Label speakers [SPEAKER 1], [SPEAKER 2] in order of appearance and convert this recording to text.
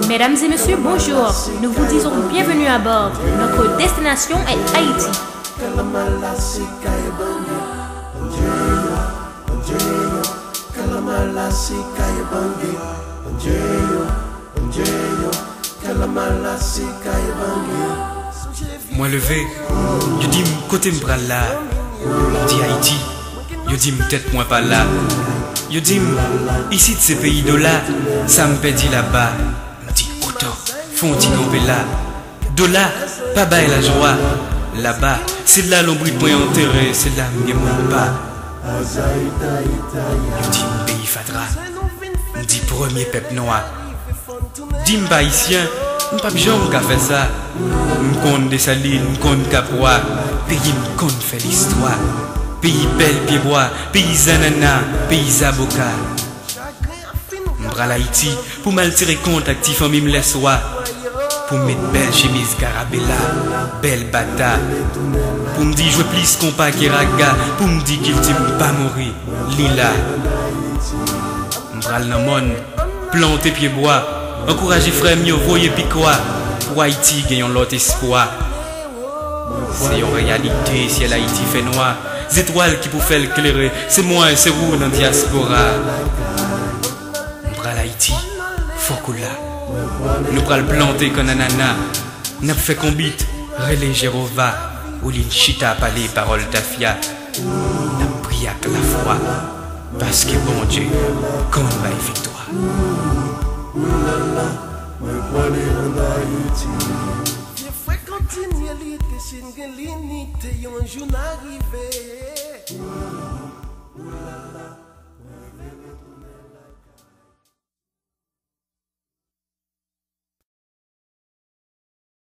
[SPEAKER 1] Mesdames et messieurs, bonjour. Nous vous disons bienvenue à bord. Notre destination est Haïti.
[SPEAKER 2] Moi levé, je dis côté m'bral là, on dit Haïti, je dis peut-être moi pas là. Je dis ici de ces pays de là, ça me pédit là-bas. On dit autant, font camper là. De là, pas bas et la joie. Là-bas, c'est là l'ombre point enterré, c'est là m'y mon pas. Je dis pays fadra, on dit premier peuple noir. Dis m'pas haïtien, m'pas jamais qu'à faire ça. M'conne des salines, m'conne capois, pays m'conne fait l'histoire. Pays bel pied bois, pays zanana, pays avocat. M'bral Haïti pour mal tirer compte actif en me laisse roi. Pour mettre belle chemise carabella, belle bata. Pour me dire je plus compas qui raga, pour me dire qu'il dit pas mourir, lila. M'bral nan mon, planter pied bois, encourager frère mieux voyer piquois. Pour Haïti gagnons l'autre espoir. C'est en réalité si Haïti fait noir. Les étoiles qui pour faire éclairer, c'est moi et c'est vous dans la diaspora. M'bral Haïti, faut qu'on l'a. Nous pral planter comme nanana. N'a fait combit, relais Jérova, ou l'inchita par les paroles d'Afia. N'a prié avec la foi, parce que bon Dieu, qu'on va victoire.
[SPEAKER 3] Continuer l'idée, c'est une limite, un jour n'arrive.